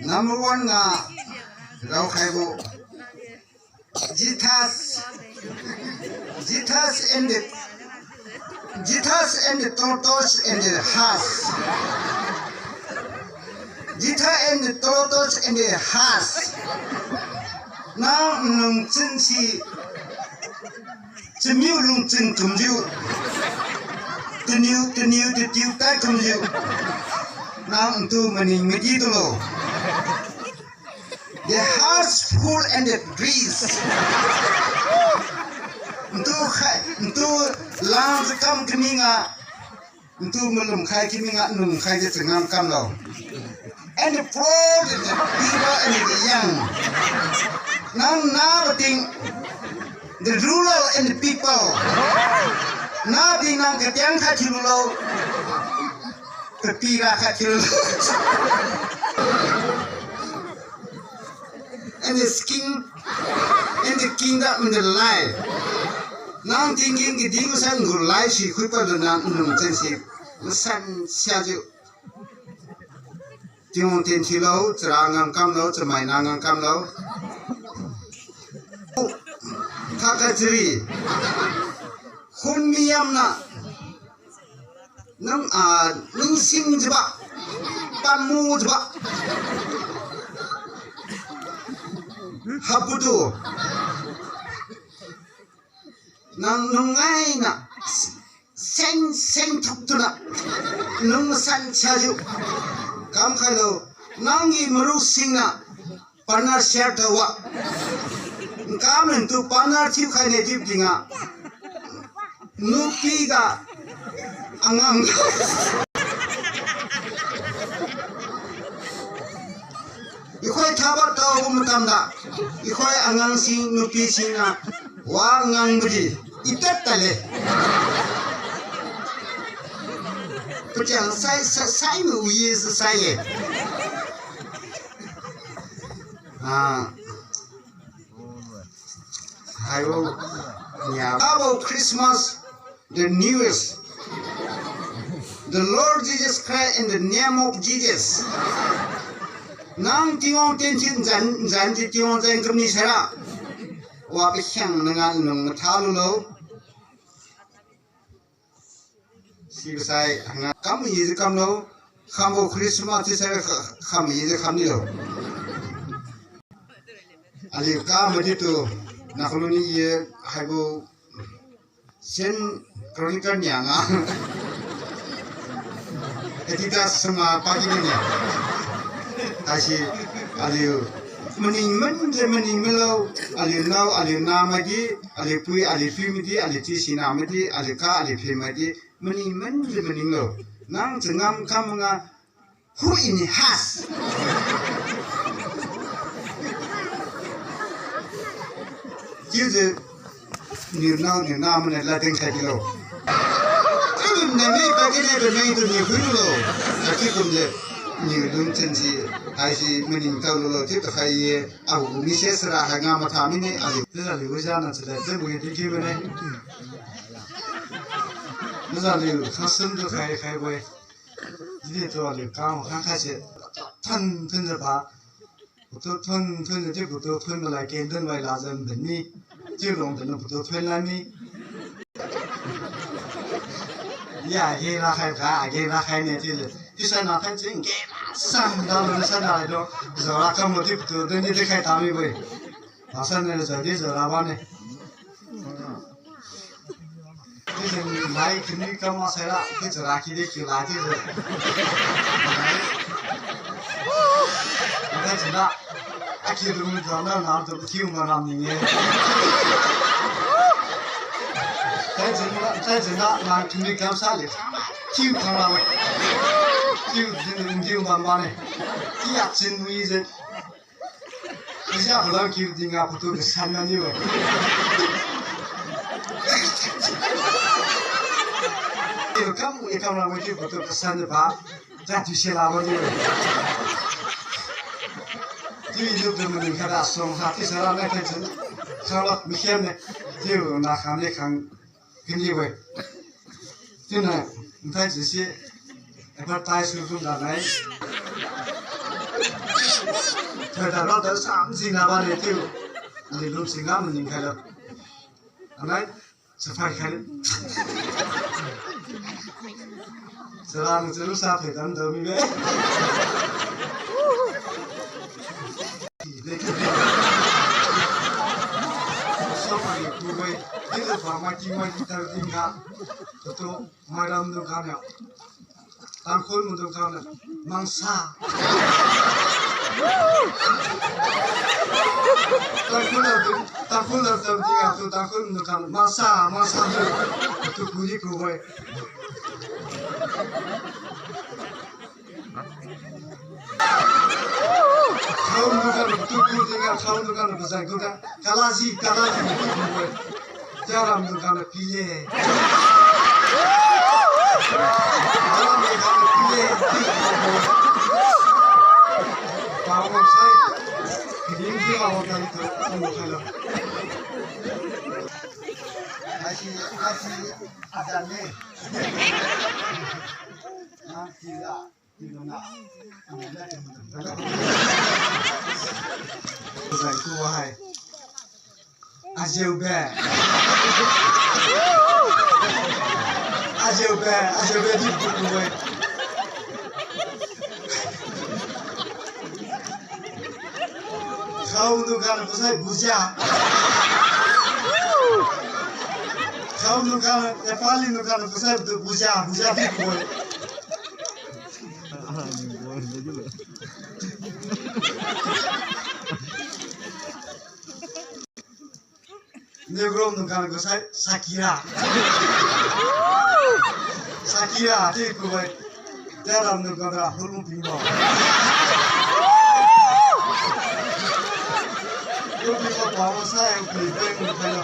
Number one nga rau khai bo Jithas and the tortoise and the horse. Jitha and the tortoise and the horse. Now nung chen si chemiu lung chen kumju. The new tai kumju. Now untu mani meditulo. The horse full and the trees. Untu lang kam keminga. Untu melum khai keminga nung khai je tengam kam lo. And the poor, the people and the young. Now the ruler and the people. Now the nang katiang katilulo. The pira katilulo. And the kingdom in the life. Now thinking the things and good life she could put on the sun shadow. Tiong tin chi lo, ngang cam lo, mai ngang cam lo. Kakatri, hun miam na, nang sing jeba, pamu jeba. Hapudu, nang nungai na, sen tuk tu na, nung san chaju. Kam khalo nangi maru singna panar share tawa kam nentu panar chiu khaine jip jinga nupi ga angang ikhoi thaba taw mutamda ikhoi angang sing nupi singna wa ngang budi itat tale Pujang sai mu is sai About Christmas, the newest, the Lord Jesus Christ in the name of Jesus. Nang tiong tension zan tiong zan kami sera. Wa bisyang nangan nung matalulo. Sibisay hanga kami yizi kamlo. Kamo Christmas tisay kami yizi kamlo. Ali kami dito nakuluni ye haibu sen kronikan nyanga. Etita sama pagi ni. Asi aliu mening melo aliu nau aliu namadi aliu pui aliu fimidi aliu tisi namadi aliu ka aliu fimadi mening lo nang jengam kamunga hu ini has jadi ni mana lateng kaki lo tapi nami bagi ni bermain tu ni hulu lo tapi kumje ni lung cenci aisi mening tahu lo tiap kali aku misal serah hanga mata ini aliu lalu berjalan saja tu begitu kibene Lalu khasum tu khai boy, jadi tu aliu kau khasi thun jepa, betul thun jadi betul thun mulai kendon mulai lazam demi, jirong demi betul thun lami. Ya, gila khai ni jadi, di sana kan jeng gila sam dalam sana itu, zora kamu tu betul demi dia khai tami boy, asal ni jadi zora bane. Mai kini kamu saya kita lagi deh kila aja. Kita cina akhir rumah zaman nanti kiu malam ni. Saya cina nak kini kamu saya kiu malam. Kiu malam ni. Tiap cini je. Siapa orang kiu tinggal putu kesana ni. Kamu lagi betul kesan apa? Jadi siapa ni? Dia hidup dengan negara asing, hati serana kerja. Kalau mikir ni, dia nak kami kan kini boleh. Dia nak, entah jadi apa tai suruh dah naik. thời đại đó tới sáng gì là ba để tiêu thì lúc sinh ngắm mình nhìn khai được anh ấy sẽ phải khai được sẽ làm sẽ lúc sau phải tắm tới mình đấy sau này cô về tiếp tục vào mai chim tàu tim cả tôi mai đâm được khăn nào tăng khối một được khăn này mang xa tăng khối là tàu tim cả tôi tăng khối một được khăn mang xa được tôi cố đi cô về không được khăn tôi cố đi cả không được khăn tôi dạy cô ta kalazi tôi cố về theo làm được khăn là pile Vào một sai thì những cái vào cái không được hay đâu. Ai ada nih. Tidak nak. Giải cô hay. Azeube đi cùng với không được ăn có sai buja không được ăn Nepali được ăn có sai buja đi cùng với Negro được ăn có sai Sakira đi cùng với Dia làm được ăn là hôn một bình bò Tôi bị có bảo sai em quỷ bên một thay đâu